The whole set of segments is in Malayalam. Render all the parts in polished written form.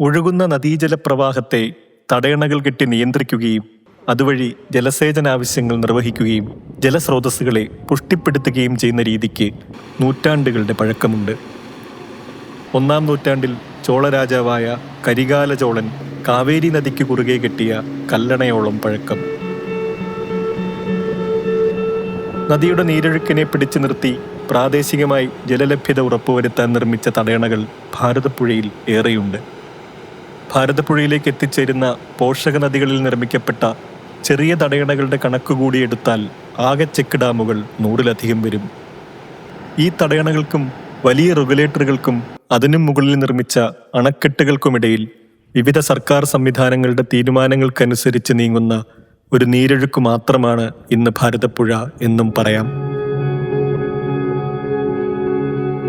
ഒഴുകുന്ന നദീജല പ്രവാഹത്തെ തടയണകൾ കെട്ടി നിയന്ത്രിക്കുകയും അതുവഴി ജലസേചനാവശ്യങ്ങൾ നിർവഹിക്കുകയും ജലസ്രോതസ്സുകളെ പുഷ്ടിപ്പെടുത്തുകയും ചെയ്യുന്ന രീതിക്ക് നൂറ്റാണ്ടുകളുടെ പഴക്കമുണ്ട്. 1-ാം നൂറ്റാണ്ടിൽ ചോളരാജാവായ കരികാല ചോളൻ കാവേരി നദിക്ക് കുറുകെ കെട്ടിയ കല്ലണയോളം പഴക്കം. നദിയുടെ നീരൊഴുക്കിനെ പിടിച്ചു നിർത്തി പ്രാദേശികമായി ജലലഭ്യത ഉറപ്പുവരുത്താൻ നിർമ്മിച്ച തടയണകൾ ഭാരതപ്പുഴയിൽ ഏറെയുണ്ട്. ഭാരതപ്പുഴയിലേക്ക് എത്തിച്ചേരുന്ന പോഷക നദികളിൽ നിർമ്മിക്കപ്പെട്ട ചെറിയ തടയണകളുടെ കണക്കുകൂടി എടുത്താൽ ആകെ ചെക്ക് ഡാമുകൾ 100-ലധികം വരും. ഈ തടയണകൾക്കും വലിയ റെഗുലേറ്ററുകൾക്കും അതിനും മുകളിൽ നിർമ്മിച്ച അണക്കെട്ടുകൾക്കുമിടയിൽ വിവിധ സർക്കാർ സംവിധാനങ്ങളുടെ തീരുമാനങ്ങൾക്കനുസരിച്ച് നീങ്ങുന്ന ഒരു നീരൊഴുക്ക് മാത്രമാണ് ഇന്ന് ഭാരതപ്പുഴ എന്നും പറയാം.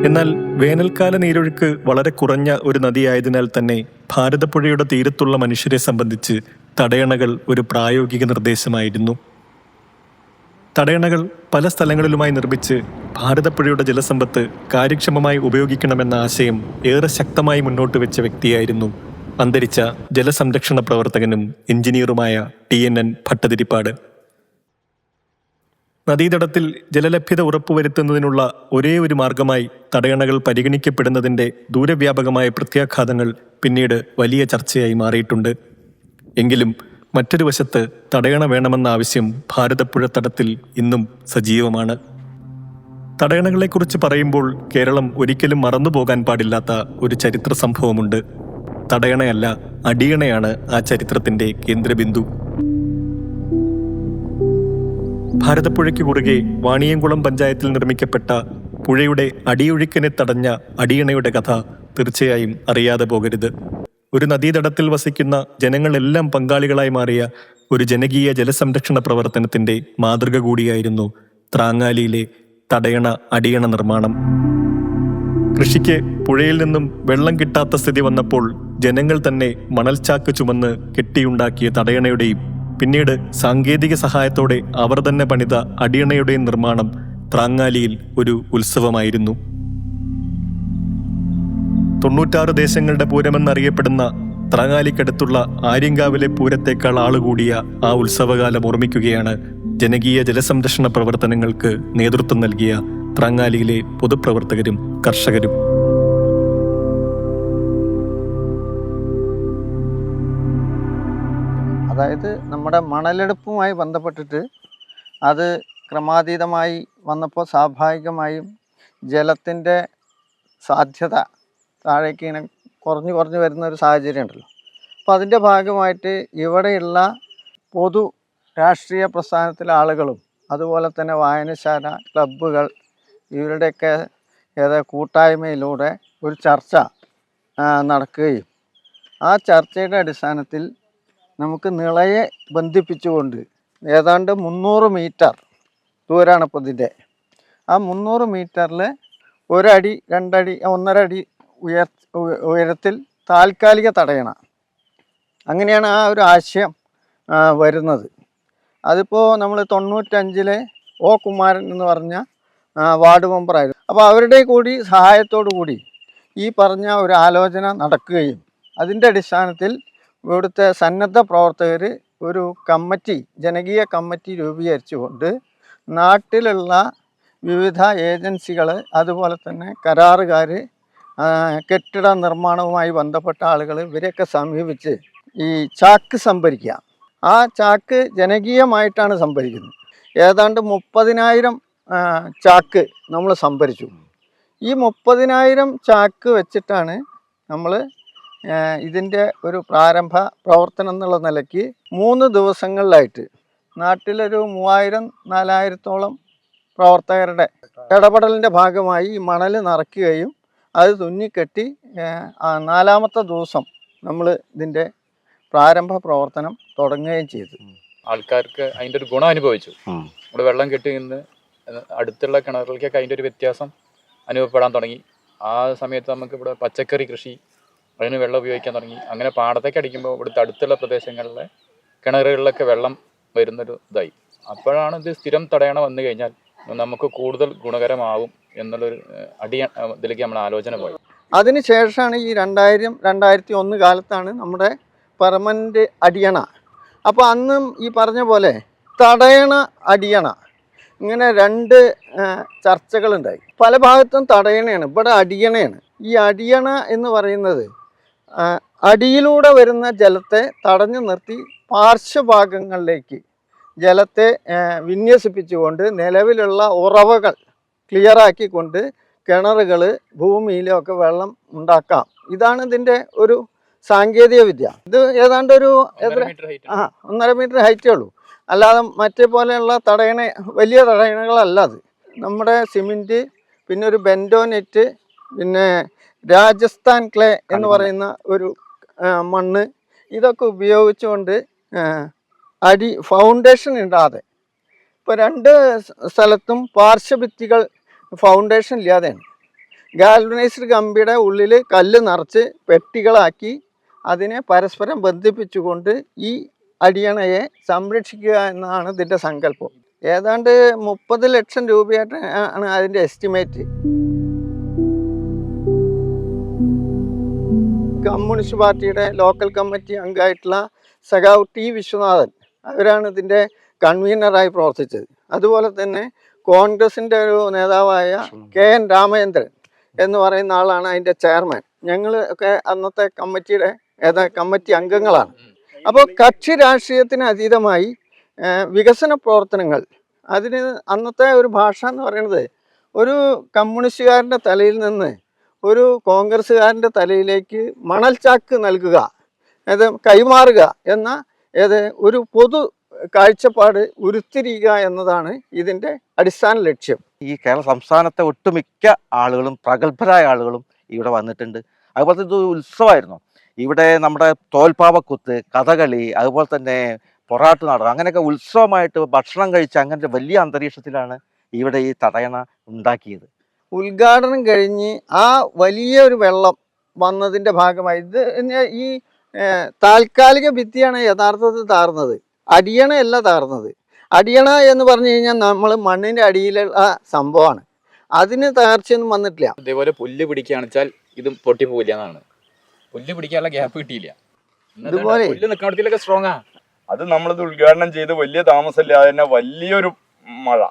എന്നാൽ വേനൽക്കാല നീരൊഴുക്ക് വളരെ കുറഞ്ഞ ഒരു നദിയായതിനാൽ തന്നെ ഭാരതപ്പുഴയുടെ തീരത്തുള്ള മനുഷ്യരെ സംബന്ധിച്ച് തടയണകൾ ഒരു പ്രായോഗിക നിർദ്ദേശമായിരുന്നു. തടയണകൾ പല സ്ഥലങ്ങളിലുമായി നിർമ്മിച്ച് ഭാരതപ്പുഴയുടെ ജലസമ്പത്ത് കാര്യക്ഷമമായി ഉപയോഗിക്കണമെന്ന ആശയം ഏറെ ശക്തമായി മുന്നോട്ട് വെച്ച വ്യക്തിയായിരുന്നു അന്തരിച്ച ജലസംരക്ഷണ പ്രവർത്തകനും എഞ്ചിനീയറുമായ TNN ഭട്ടതിരിപ്പാട്. നദീതടത്തിൽ ജലലഭ്യത ഉറപ്പുവരുത്തുന്നതിനുള്ള ഒരേ ഒരു മാർഗമായി തടയണകൾ പരിഗണിക്കപ്പെടുന്നതിൻ്റെ ദൂരവ്യാപകമായ പ്രത്യാഘാതങ്ങൾ പിന്നീട് വലിയ ചർച്ചയായി മാറിയിട്ടുണ്ട്. എങ്കിലും മറ്റൊരു വശത്ത് തടയണ വേണമെന്ന ആവശ്യം ഭാരതപ്പുഴ തടത്തിൽ ഇന്നും സജീവമാണ്. തടയണകളെക്കുറിച്ച് പറയുമ്പോൾ കേരളം ഒരിക്കലും മറന്നുപോകാൻ പാടില്ലാത്ത ഒരു ചരിത്ര സംഭവമുണ്ട്. തടയണയല്ല, അടിയണയാണ് ആ ചരിത്രത്തിൻ്റെ കേന്ദ്രബിന്ദു. ഭാരതപ്പുഴയ്ക്ക് കുറുകെ വാണിയംകുളം പഞ്ചായത്തിൽ നിർമ്മിക്കപ്പെട്ട പുഴയുടെ അടിയൊഴുക്കിനെ തടഞ്ഞ അടിയണയുടെ കഥ തീർച്ചയായും അറിയാതെ പോകരുത്. ഒരു നദീതടത്തിൽ വസിക്കുന്ന ജനങ്ങളെല്ലാം പങ്കാളികളായി മാറിയ ഒരു ജനകീയ ജലസംരക്ഷണ പ്രവർത്തനത്തിൻ്റെ മാതൃക കൂടിയായിരുന്നു ത്രാങ്ങാലിയിലെ തടയണ അടിയണ നിർമ്മാണം. കൃഷിക്ക് പുഴയിൽ നിന്നും വെള്ളം കിട്ടാത്ത സ്ഥിതി വന്നപ്പോൾ ജനങ്ങൾ തന്നെ മണൽച്ചാക്ക് ചുമന്ന് കെട്ടിയുണ്ടാക്കിയ തടയണയുടെയും പിന്നീട് സാങ്കേതിക സഹായത്തോടെ അവർ തന്നെ പണിത അടിയണയുടെയും നിർമ്മാണം ത്രാങ്ങാലിയിൽ ഒരു ഉത്സവമായിരുന്നു. 96 ദേശങ്ങളുടെ പൂരമെന്നറിയപ്പെടുന്ന ത്രാങ്ങാലിക്കടുത്തുള്ള ആര്യങ്കാവിലെ പൂരത്തേക്കാൾ ആളുകൂടിയ ആ ഉത്സവകാലം ഓർമ്മിക്കുകയാണ് ജനകീയ ജലസംരക്ഷണ പ്രവർത്തനങ്ങൾക്ക് നേതൃത്വം നൽകിയ ത്രാങ്ങാലിയിലെ പൊതുപ്രവർത്തകരും കർഷകരും. അതായത് നമ്മുടെ മണലെടുപ്പുമായി ബന്ധപ്പെട്ടിട്ട് അത് ക്രമാതീതമായി വന്നപ്പോൾ സ്വാഭാവികമായും ജലത്തിൻ്റെ സാധ്യത താഴേക്ക് ഇങ്ങനെ കുറഞ്ഞു വരുന്ന ഒരു സാഹചര്യം ഉണ്ടല്ലോ. അപ്പോൾ അതിൻ്റെ ഭാഗമായിട്ട് ഇവിടെയുള്ള പൊതു രാഷ്ട്രീയ പ്രസ്ഥാനത്തിലെ ആളുകളും അതുപോലെ തന്നെ വായനശാല, ക്ലബ്ബുകൾ ഇവരുടെയൊക്കെ കൂട്ടായ്മയിലൂടെ ഒരു ചർച്ച നടക്കുകയും ആ ചർച്ചയുടെ അടിസ്ഥാനത്തിൽ നമുക്ക് നിളയെ ബന്ധിപ്പിച്ചുകൊണ്ട് ഏതാണ്ട് 300 മീറ്റർ ദൂരമാണ് ഇപ്പോൾ ഇതിൻ്റെ. ആ 300 മീറ്ററിൽ 1 അടി 2 അടി 1.5 അടി ഉയരത്തിൽ താൽക്കാലിക തടയണ, അങ്ങനെയാണ് ആ ഒരു ആശയം വരുന്നത്. അതിപ്പോൾ നമ്മൾ 95-ലെ O കുമാരൻ എന്ന് പറഞ്ഞ വാർഡ് മെമ്പറായിരുന്നു. അപ്പോൾ അവരുടെ കൂടി സഹായത്തോടു കൂടി ഈ പറഞ്ഞ ഒരു ആലോചന നടക്കുകയും അതിൻ്റെ അടിസ്ഥാനത്തിൽ ഇവിടുത്തെ സന്നദ്ധ പ്രവർത്തകർ ഒരു കമ്മിറ്റി, ജനകീയ കമ്മിറ്റി രൂപീകരിച്ചുകൊണ്ട് നാട്ടിലുള്ള വിവിധ ഏജൻസികൾ അതുപോലെ തന്നെ കരാറുകാർ, കെട്ടിട നിർമ്മാണവുമായി ബന്ധപ്പെട്ട ആളുകൾ ഇവരെയൊക്കെ സമീപിച്ച് ഈ ചാക്ക് സംഭരിക്കുക. ആ ചാക്ക് ജനകീയമായിട്ടാണ് സംഭരിക്കുന്നത്. ഏതാണ്ട് 30,000 ചാക്ക് നമ്മൾ സംഭരിച്ചു. ഈ 30,000 ചാക്ക് വെച്ചിട്ടാണ് നമ്മൾ ഇതിൻ്റെ ഒരു പ്രാരംഭ പ്രവർത്തനം എന്നുള്ള നിലയ്ക്ക് 3 ദിവസങ്ങളിലായിട്ട് നാട്ടിലൊരു 3,000-4,000-ഓളം പ്രവർത്തകരുടെ ഇടപെടലിൻ്റെ ഭാഗമായി ഈ മണൽ നിറയ്ക്കുകയും അത് തുന്നിക്കെട്ടി 4-ാമത്തെ ദിവസം നമ്മൾ ഇതിൻ്റെ പ്രാരംഭ പ്രവർത്തനം തുടങ്ങുകയും ചെയ്തു. ആൾക്കാർക്ക് അതിൻ്റെ ഒരു ഗുണം അനുഭവിച്ചു. ഇവിടെ വെള്ളം കെട്ടി നിന്ന് അടുത്തുള്ള കിണറുകൾക്കൊക്കെ അതിൻ്റെ ഒരു വ്യത്യാസം അനുഭവപ്പെടാൻ തുടങ്ങി. ആ സമയത്ത് നമുക്ക് ഇവിടെ പച്ചക്കറി കൃഷി, അതിന് വെള്ളം ഉപയോഗിക്കാൻ തുടങ്ങി. അങ്ങനെ പാടത്തേക്ക് അടിക്കുമ്പോൾ ഇവിടുത്തെ അടുത്തുള്ള പ്രദേശങ്ങളിലെ കിണറുകളിലൊക്കെ വെള്ളം വരുന്നൊരു ഇതായി. അപ്പോഴാണ് ഇത് സ്ഥിരം തടയണ വന്നു കഴിഞ്ഞാൽ നമുക്ക് കൂടുതൽ ഗുണകരമാവും എന്നുള്ളൊരു ഇതിലേക്ക് നമ്മൾ ആലോചന പോയി. അതിന് ശേഷമാണ് ഈ 2000-2001 കാലത്താണ് നമ്മുടെ പെർമനൻ്റ് അടിയണ. അപ്പോൾ അന്നും ഈ പറഞ്ഞ പോലെ തടയണ അടിയണ ഇങ്ങനെ രണ്ട് ചർച്ചകളുണ്ടായി. പല ഭാഗത്തും തടയണയാണ്, ഇവിടെ അടിയണയാണ്. ഈ അടിയണ എന്ന് പറയുന്നത് അടിയിലൂടെ വരുന്ന ജലത്തെ തടഞ്ഞു നിർത്തി പാർശ്വഭാഗങ്ങളിലേക്ക് ജലത്തെ വിന്യസിപ്പിച്ചുകൊണ്ട് നിലവിലുള്ള ഉറവകൾ ക്ലിയറാക്കിക്കൊണ്ട് കിണറുകൾ ഭൂമിയിലൊക്കെ വെള്ളം ഉണ്ടാക്കാം. ഇതാണ് ഇതിൻ്റെ ഒരു സാങ്കേതിക വിദ്യ. ഇത് ഏതാണ്ട് ഒരു 1.5 മീറ്റർ ഹൈറ്റേ ഉള്ളൂ. അല്ലാതെ മറ്റേ പോലെയുള്ള വലിയ തടയണകളല്ല അത്. നമ്മുടെ സിമെൻറ്റ്, പിന്നെ ഒരു ബെൻഡോനെറ്റ്, പിന്നെ രാജസ്ഥാൻ ക്ലേ എന്ന് പറയുന്ന ഒരു മണ്ണ്, ഇതൊക്കെ ഉപയോഗിച്ചുകൊണ്ട് ഫൗണ്ടേഷൻ ഇടാതെ, ഇപ്പോൾ 2 സ്ഥലത്തും പാർശ്വഭിത്തികൾ ഫൗണ്ടേഷൻ ഇല്ലാതെയാണ്. ഗാൽവനൈസ്ഡ് കമ്പിയുടെ ഉള്ളിൽ കല്ല് നിറച്ച് പെട്ടികളാക്കി അതിനെ പരസ്പരം ബന്ധിപ്പിച്ചുകൊണ്ട് ഈ അടിയണയെ സംരക്ഷിക്കുക എന്നാണ് ഇതിൻ്റെ സങ്കല്പം. ഏതാണ്ട് 30 ലക്ഷം രൂപയായിട്ട് ആണ് അതിൻ്റെ എസ്റ്റിമേറ്റ്. കമ്മ്യൂണിസ്റ്റ് പാർട്ടിയുടെ ലോക്കൽ കമ്മിറ്റി അംഗമായിട്ടുള്ള സഖാവ് ടി വിശ്വനാഥൻ, അവരാണ് ഇതിൻ്റെ കൺവീനറായി പ്രവർത്തിച്ചത്. അതുപോലെ തന്നെ കോൺഗ്രസിൻ്റെ ഒരു നേതാവായ KN രാമചന്ദ്രൻ എന്ന് പറയുന്ന ആളാണ് അതിൻ്റെ ചെയർമാൻ. ഞങ്ങൾ ഒക്കെ അന്നത്തെ കമ്മിറ്റി അംഗങ്ങളാണ്. അപ്പോൾ കക്ഷി രാഷ്ട്രീയത്തിന് അതീതമായി വികസന പ്രവർത്തനങ്ങൾ, അതിന് അന്നത്തെ ഒരു ഭാഷ എന്ന് പറയുന്നത് ഒരു കമ്മ്യൂണിസ്റ്റുകാരൻ്റെ തലയിൽ നിന്ന് ഒരു കോൺഗ്രസ്സുകാരൻ്റെ തലയിലേക്ക് മണൽച്ചാക്ക് നൽകുക, അത് കൈമാറുക എന്ന ഒരു പൊതു കാഴ്ചപ്പാട് ഉരുത്തിരിയുക എന്നതാണ് ഇതിൻ്റെ അടിസ്ഥാന ലക്ഷ്യം. ഈ കേരള സംസ്ഥാനത്തെ ഒട്ടുമിക്ക ആളുകളും പ്രഗത്ഭരായ ആളുകളും ഇവിടെ വന്നിട്ടുണ്ട്. അതുപോലെ തന്നെ ഇത് ഉത്സവമായിരുന്നു. ഇവിടെ നമ്മുടെ തോൽപ്പാവക്കുത്ത്, കഥകളി, അതുപോലെ തന്നെ പൊറാട്ട് നാടകം, അങ്ങനെയൊക്കെ ഉത്സവമായിട്ട് ഭക്ഷണം കഴിച്ച് അങ്ങനത്തെ വലിയ അന്തരീക്ഷത്തിലാണ് ഇവിടെ ഈ തടയണ ഉണ്ടാക്കിയത്. ഉദ്ഘാടനം കഴിഞ്ഞ് ആ വലിയൊരു വെള്ളം വന്നതിൻ്റെ ഭാഗമായി ഇത് ഈ താൽക്കാലിക ഭിത്തിയാണ് യഥാർത്ഥത്തിൽ താർന്നത്, അടിയണയല്ല താർന്നത്. അടിയണ എന്ന് പറഞ്ഞു കഴിഞ്ഞാൽ നമ്മൾ മണ്ണിൻ്റെ അടിയിലുള്ള സംഭവമാണ്, അതിന് തകർച്ചയൊന്നും വന്നിട്ടില്ല. ഇതേപോലെ പുല്ല് പിടിക്കുകയാണെന്ന് വെച്ചാൽ ഇത് പൊട്ടിപ്പോവില്ല എന്നാണ്. പുല്ല് പിടിക്കാനുള്ള ഗ്യാപ്പ് കിട്ടിയില്ല. ഇതുപോലെ പുല്ല് നിൽക്കുന്നിടത്തിലൊക്കെ സ്ട്രോങ്ങാ. അത് നമ്മളിത് ഉദ്ഘാടനം ചെയ്ത് വലിയ താമസമില്ലാതെ തന്നെ വലിയൊരു മഴ,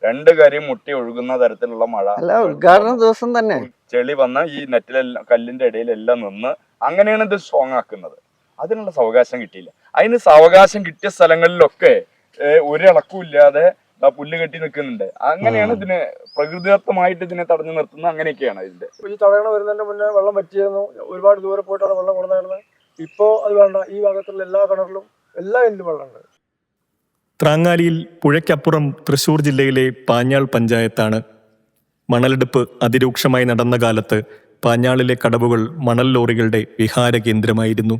2 കരി മുട്ടി ഒഴുകുന്ന തരത്തിലുള്ള മഴ, അല്ല ഉദ്ഘാടന ദിവസം തന്നെ ചെളി വന്ന് ഈ നെറ്റിലെല്ലാം കല്ലിന്റെ ഇടയിലെല്ലാം നിന്ന് അങ്ങനെയാണ് ഇത് സ്ട്രോങ് ആക്കുന്നത്. അതിനുള്ള സാവകാശം കിട്ടിയില്ല. അതിന് സാവകാശം കിട്ടിയ സ്ഥലങ്ങളിലൊക്കെ ഒരിളക്കും ഇല്ലാതെ പുല്ല് കെട്ടി നിൽക്കുന്നുണ്ട്. അങ്ങനെയാണ് ഇതിനെ പ്രകൃതിദത്തമായിട്ട് ഇതിനെ തടഞ്ഞു നിർത്തുന്നത്. അങ്ങനെയൊക്കെയാണ് ഇതിന്റെ. ഈ തടയണ വരുന്നതിന്റെ മുന്നേ വെള്ളം വറ്റിയിരുന്നു, ഒരുപാട് ദൂരെ പോയിട്ടാണ് വെള്ളം കൊണ്ടുവന്നത്. ഇപ്പോൾ അത് വേണ്ട, ഈ ഭാഗത്തുള്ള എല്ലാ കിണറിലും എല്ലാ എല്ലും വെള്ളമുണ്ട്. ത്രാങ്ങാലിയിൽ പുഴയ്ക്കപ്പുറം തൃശൂർ ജില്ലയിലെ പാഞ്ഞാൾ പഞ്ചായത്താണ്. മണലെടുപ്പ് അതിരൂക്ഷമായി നടന്ന കാലത്ത് പാഞ്ഞാളിലെ കടവുകൾ മണൽ ലോറികളുടെ വിഹാര കേന്ദ്രമായിരുന്നു.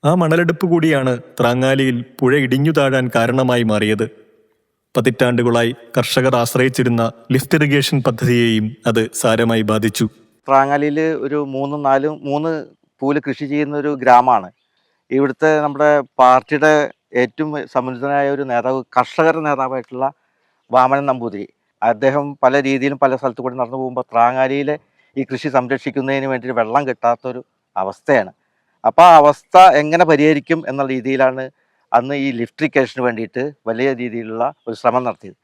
ആ മണലെടുപ്പ് കൂടിയാണ് ത്രാങ്ങാലിയിൽ പുഴ ഇടിഞ്ഞു താഴാൻ കാരണമായി മാറിയത്. പതിറ്റാണ്ടുകളായി കർഷകർ ആശ്രയിച്ചിരുന്ന ലിഫ്റ്റ് ഇറിഗേഷൻ പദ്ധതിയെയും അത് സാരമായി ബാധിച്ചു. ത്രാങ്ങാലിയിൽ ഒരു 3 പൂല് കൃഷി ചെയ്യുന്ന ഒരു ഗ്രാമമാണ്. ഇവിടുത്തെ നമ്മുടെ പാർട്ടിയുടെ ഏറ്റവും സമുന്നതനായ ഒരു നേതാവ്, കർഷകരുടെ നേതാവായിട്ടുള്ള വാമനൻ നമ്പൂതിരി, അദ്ദേഹം പല രീതിയിലും പല സ്ഥലത്തു കൂടി നടന്നു പോകുമ്പോൾ ത്രാങ്ങാലിയിലെ ഈ കൃഷി സംരക്ഷിക്കുന്നതിന് വേണ്ടി വെള്ളം കിട്ടാത്തൊരു അവസ്ഥയാണ്. അപ്പോൾ ആ അവസ്ഥ എങ്ങനെ പരിഹരിക്കും എന്ന രീതിയിലാണ് അന്ന് ഈ ലിഫ്റ്റ് ഇറിഗേഷന് വേണ്ടിയിട്ട് വലിയ രീതിയിലുള്ള ഒരു ശ്രമം നടത്തിയത്.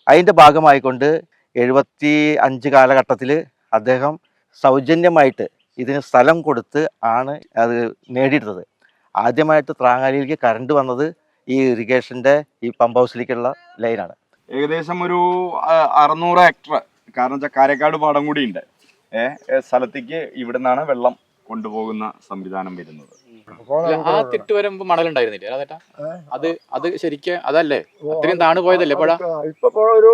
അതിൻ്റെ ഭാഗമായിക്കൊണ്ട് 75 കാലഘട്ടത്തിൽ അദ്ദേഹം സൗജന്യമായിട്ട് ഇതിന് സ്ഥലം കൊടുത്ത് ആണ് അത് നേടിയെടുത്തത്. ആദ്യമായിട്ട് ത്രാങ്ങാലിയിലേക്ക് കറണ്ട് വന്നത് ഈ ഇറിഗേഷൻ്റെ ഈ പമ്പ് ഹൗസിലേക്കുള്ള ലൈനാണ്. ഏകദേശം ഒരു 600 ഹെക്ടർ, കാരണം വെച്ചാൽ കാരക്കാട് പാടം കൂടി ഉണ്ട്. സ്ഥലത്തേക്ക് ഇവിടെ നിന്നാണ് വെള്ളം കൊണ്ടുപോകുന്ന സംവിധാനം വരുന്നത്. ആ തിട്ട് വരുമ്പോ മണലുണ്ടായിരുന്നില്ലേ അതേട്ടാ? അത് ശരിക്കും അതല്ലേ, അത്രയും താണു പോയതല്ലേ പുഴ? ഇപ്പൊ പുഴ ഒരു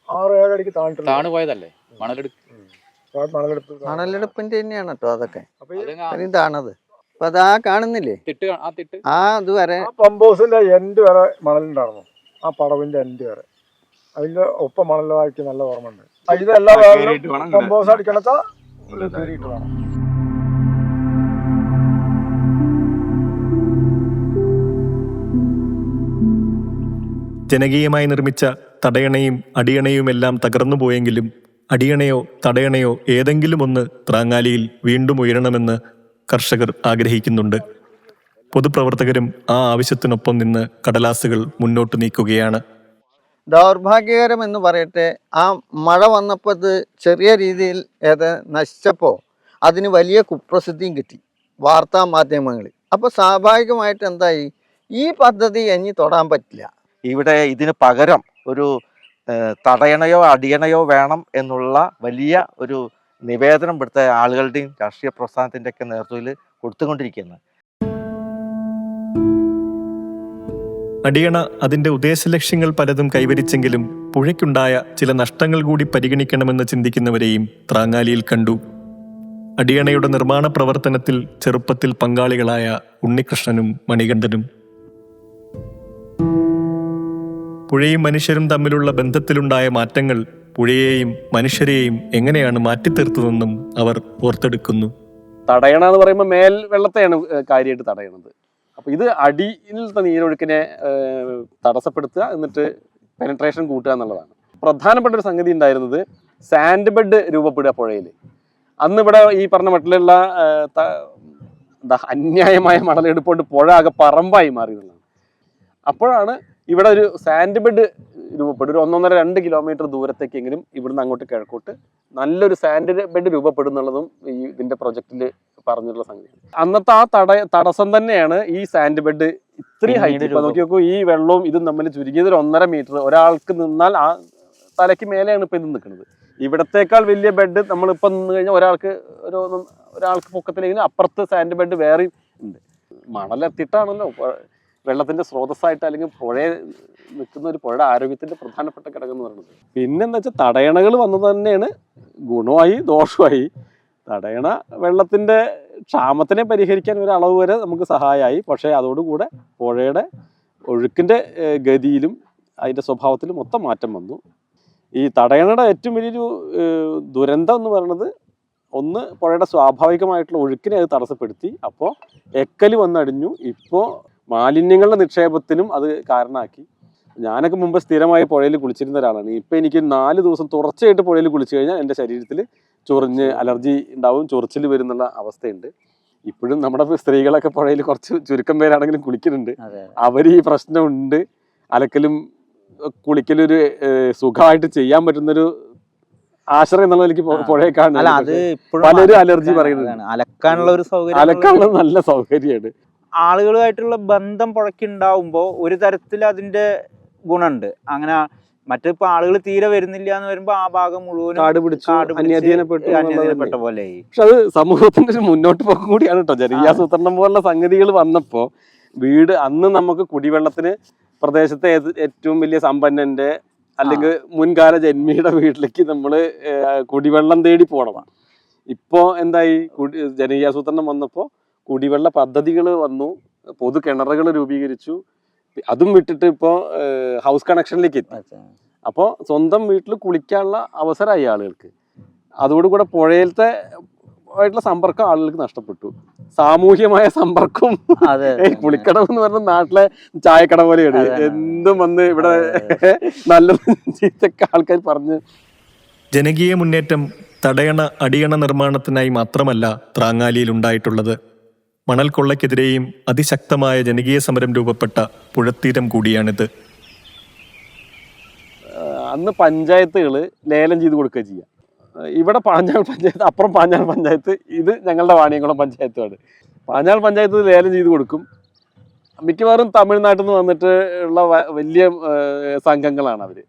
6-7 അടിക്ക് താണു പോയതല്ലേ മണലെടുപ്പിന്റെ തന്നെയാണ് കേട്ടോ അതൊക്കെ അത്രയും താണത്. അപ്പൊ അതാ കാണുന്നില്ലേ തിട്ട്, ആ അതുവരെ പമ്പ് ഹൗസിന്റെ എൻഡ് വരെ മണലുണ്ടായിരുന്നു, ആ പടവിന്റെ എൻഡ് വരെ. അതിന്റെ ഒപ്പം മണലാക്കി നല്ല ഓർമ്മ ഉണ്ട്. ഇതെല്ലാ പമ്പ് ഹൗസ് അടിക്കണത്താ കയറിയിട്ട് വേണം. ജനകീയമായി നിർമ്മിച്ച തടയണയും അടിയണയുമെല്ലാം തകർന്നുപോയെങ്കിലും അടിയണയോ തടയണയോ ഏതെങ്കിലും ഒന്ന് ത്രാങ്ങാലിയിൽ വീണ്ടും ഉയരണമെന്ന് കർഷകർ ആഗ്രഹിക്കുന്നുണ്ട്. പൊതുപ്രവർത്തകരും ആ ആവശ്യത്തിനൊപ്പം നിന്ന് കടലാസുകൾ മുന്നോട്ട് നീക്കുകയാണ്. ദൗർഭാഗ്യകരം എന്ന് പറയട്ടെ, ആ മഴ വന്നപ്പോൾ ഇത് ചെറിയ രീതിയിൽ നശിച്ചപ്പോൾ അതിന് വലിയ കുപ്രസിദ്ധിയും കിട്ടി വാർത്താ മാധ്യമങ്ങളിൽ. അപ്പോൾ സ്വാഭാവികമായിട്ട് എന്തായി, ഈ പദ്ധതി ഇനി തൊടാൻ പറ്റില്ല. ഇവിടെ ഇതിന് പകരം ഒരു തടയണയോ അടിയണയോ വേണം എന്നുള്ള വലിയ ഒരു നിവേദനം ഇവിടുത്തെ ആളുകളുടെയും രാഷ്ട്രീയ പ്രസ്ഥാനത്തിൻ്റെ ഒക്കെ നേതൃത്വത്തിൽ കൊടുത്തുകൊണ്ടിരിക്കുന്നത്. അടിയണ അതിന്റെ ഉദ്ദേശലക്ഷ്യങ്ങൾ പലതും കൈവരിച്ചെങ്കിലും പുഴയ്ക്കുണ്ടായ ചില നഷ്ടങ്ങൾ കൂടി പരിഗണിക്കണമെന്ന് ചിന്തിക്കുന്നവരെയും ത്രാങ്ങാലിയിൽ കണ്ടു. അടിയണയുടെ നിർമ്മാണ പ്രവർത്തനത്തിൽ ചെറുപ്പത്തിൽ പങ്കാളികളായ ഉണ്ണികൃഷ്ണനും മണികണ്ഠനും. പുഴയും മനുഷ്യരും തമ്മിലുള്ള ബന്ധത്തിലുണ്ടായ മാറ്റങ്ങൾ പുഴയെയും മനുഷ്യരെയും എങ്ങനെയാണ് മാറ്റിത്തീർത്തതെന്നും അവർ ഓർത്തെടുക്കുന്നു. തടയണ എന്ന് പറയുമ്പോൾ മേൽ വെള്ളത്തെയാണ് കാര്യമായിട്ട് തടയണത്. അപ്പോൾ ഇത് അടിയിലത്തെ നീരൊഴുക്കിനെ തടസ്സപ്പെടുത്തുക, എന്നിട്ട് പെനട്രേഷൻ കൂട്ടുക എന്നുള്ളതാണ്. പ്രധാനപ്പെട്ട ഒരു സംഗതി ഉണ്ടായിരുന്നത് സാൻഡ് ബെഡ് രൂപപ്പെടുക പുഴയിൽ. അന്ന് ഇവിടെ ഈ പറഞ്ഞ മട്ടിലുള്ള അന്യായമായ മണലെടുപ്പുകൊണ്ട് പുഴ ആകെ പറമ്പായി മാറി എന്നുള്ളതാണ്. അപ്പോഴാണ് ഇവിടെ ഒരു സാൻഡ് ബെഡ് രൂപപ്പെടും. ഒരു 1.5-2 കിലോമീറ്റർ ദൂരത്തേക്കെങ്കിലും ഇവിടുന്ന് അങ്ങോട്ട് കിഴക്കോട്ട് നല്ലൊരു സാൻഡ് ബെഡ് രൂപപ്പെടുന്നുള്ളതും ഈ ഇതിന്റെ പ്രൊജക്റ്റിൽ പറഞ്ഞിട്ടുള്ള സംഗതിയാണ്. അന്നത്തെ ആ തടസ്സം തന്നെയാണ് ഈ സാൻഡ് ബെഡ് ഇത്രയും ഹൈറ്റ്. ഇപ്പൊ നോക്കി നോക്കൂ, ഈ വെള്ളവും ഇതും തമ്മിൽ ചുരുങ്ങിയത് ഒരു 1.5 മീറ്റർ ഒരാൾക്ക് നിന്നാൽ ആ തലയ്ക്ക് മേലെയാണ് ഇപ്പൊ ഇത് നിൽക്കുന്നത്. ഇവിടത്തേക്കാൾ വലിയ ബെഡ് നമ്മളിപ്പോൾ നിന്ന് കഴിഞ്ഞാൽ ഒരാൾക്ക് പൊക്കത്തിലെങ്കിലും അപ്പുറത്ത് സാൻഡ് ബെഡ് വേറെയും ഉണ്ട്. മണലെത്തിയിട്ടാണല്ലോ വെള്ളത്തിന്റെ സ്രോതസ്സായിട്ട് അല്ലെങ്കിൽ പുഴയെ നിൽക്കുന്ന ഒരു പുഴയുടെ ആരോഗ്യത്തിന്റെ പ്രധാനപ്പെട്ട ഘടകം എന്ന് പറയുന്നത്. പിന്നെന്താ വെച്ചാൽ തടയണകൾ വന്നത് തന്നെയാണ് ഗുണമായി ദോഷമായി. തടയണ വെള്ളത്തിന്റെ ക്ഷാമത്തിനെ പരിഹരിക്കാൻ ഒരു അളവ് വരെ നമുക്ക് സഹായമായി. പക്ഷേ അതോടുകൂടെ പുഴയുടെ ഒഴുക്കിന്റെ ഗതിയിലും അതിന്റെ സ്വഭാവത്തിലും മൊത്തം മാറ്റം വന്നു. ഈ തടയണയുടെ ഏറ്റവും വലിയൊരു ദുരന്തം എന്ന് പറയുന്നത്, ഒന്ന് പുഴയുടെ സ്വാഭാവികമായിട്ടുള്ള ഒഴുക്കിനെ അത് തടസ്സപ്പെടുത്തി. അപ്പോൾ എക്കല് വന്നടിഞ്ഞു. ഇപ്പോൾ മാലിന്യങ്ങളുടെ നിക്ഷേപത്തിനും അത് കാരണമാക്കി. ഞാനൊക്കെ മുമ്പ് സ്ഥിരമായി പുഴയിൽ കുളിച്ചിരുന്ന ഒരാളാണ്. ഇപ്പം എനിക്ക് 4 ദിവസം തുടർച്ചയായിട്ട് പുഴയിൽ കുളിച്ചു കഴിഞ്ഞാൽ എൻ്റെ ശരീരത്തിൽ ചൊറിഞ്ഞ് അലർജി ഉണ്ടാവും, ചൊറിച്ചിൽ വരുന്നുള്ള അവസ്ഥയുണ്ട്. ഇപ്പോഴും നമ്മുടെ സ്ത്രീകളൊക്കെ പുഴയിൽ കുറച്ച് ചുരുക്കം പേരാണെങ്കിലും കുളിക്കുന്നുണ്ട്. അവർ ഈ പ്രശ്നമുണ്ട്. അലക്കലും കുളിക്കലും ഒരു സുഖമായിട്ട് ചെയ്യാൻ പറ്റുന്നൊരു ആശ്രയം എന്നുള്ള എനിക്ക് പുഴയെ കാണുന്നത്. പലരും അലർജി പറയുന്നത് അലക്കാനുള്ള ഒരു സൗകര്യം, അലക്കാനുള്ള നല്ല സൗകര്യമാണ്. ആളുകളുമായിട്ടുള്ള ബന്ധം പുഴയ്ക്കുണ്ടാവുമ്പോൾ ഒരു തരത്തിൽ അതിന്റെ ഗുണമുണ്ട്. അങ്ങനെ മറ്റിപ്പോ ആളുകൾ തീരെ വരുന്നില്ല എന്ന് വരുമ്പോ ആ ഭാഗം മുഴുവൻ കാട് പിടിച്ചു അന്യധീനപ്പെട്ട പോലെ. പക്ഷെ അത് സമൂഹത്തിന്റെ ഒരു മുന്നോട്ട് പോക്കും കൂടിയാണ് കേട്ടോ. ജനകീയാസൂത്രണം പോലുള്ള സംഗതികൾ വന്നപ്പോ വീട് അന്ന് നമുക്ക് കുടിവെള്ളത്തിന് പ്രദേശത്തെ ഏറ്റവും വലിയ സമ്പന്നന്റെ അല്ലെങ്കിൽ മുൻകാല ജന്മിയുടെ വീട്ടിലേക്ക് നമ്മള് കുടിവെള്ളം തേടി പോകണം. ഇപ്പോ എന്തായി, ജനകീയാസൂത്രണം വന്നപ്പോ കുടിവെള്ള പദ്ധതികൾ വന്നു, പൊതു കിണറുകൾ രൂപീകരിച്ചു. അതും വിട്ടിട്ട് ഇപ്പോൾ ഹൗസ് കണക്ഷനിലേക്ക് എത്തി. അപ്പോൾ സ്വന്തം വീട്ടിൽ കുളിക്കാനുള്ള അവസരമായി ആളുകൾക്ക്. അതോടുകൂടെ പുഴയിലത്തെ ആയിട്ടുള്ള സമ്പർക്കം ആളുകൾക്ക് നഷ്ടപ്പെട്ടു. സാമൂഹ്യമായ സമ്പർക്കം. കുളിക്കടവ് എന്ന് പറഞ്ഞ നാട്ടിലെ ചായക്കട പോലെയാണ്. എന്തും വന്ന് ഇവിടെ നല്ല ചീത്തൊക്കെ ആൾക്കാർ പറഞ്ഞ്. ജനകീയ മുന്നേറ്റം തടയണ അടിയണ നിർമ്മാണത്തിനായി മാത്രമല്ല ത്രാങ്ങാലിയിൽ ഉണ്ടായിട്ടുള്ളത്. മണൽ കൊള്ളയ്ക്കെതിരെയും അതിശക്തമായ ജനകീയ സമരം രൂപപ്പെട്ട പുഴത്തീരം കൂടിയാണിത്. അന്ന് പഞ്ചായത്തുകൾ ലേലം ചെയ്ത് കൊടുക്കുക ചെയ്യുക. ഇവിടെ പാഞ്ഞാൾ പഞ്ചായത്ത്, അപ്പുറം പാഞ്ഞാൾ പഞ്ചായത്ത്, ഇത് ഞങ്ങളുടെ വാണിയംകുളം പഞ്ചായത്തുമാണ്. പാഞ്ഞാൾ പഞ്ചായത്ത് ലേലം ചെയ്ത് കൊടുക്കും. മിക്കവാറും തമിഴ്നാട്ടിൽ നിന്ന് വന്നിട്ട് ഉള്ള വലിയ സംഘങ്ങളാണ്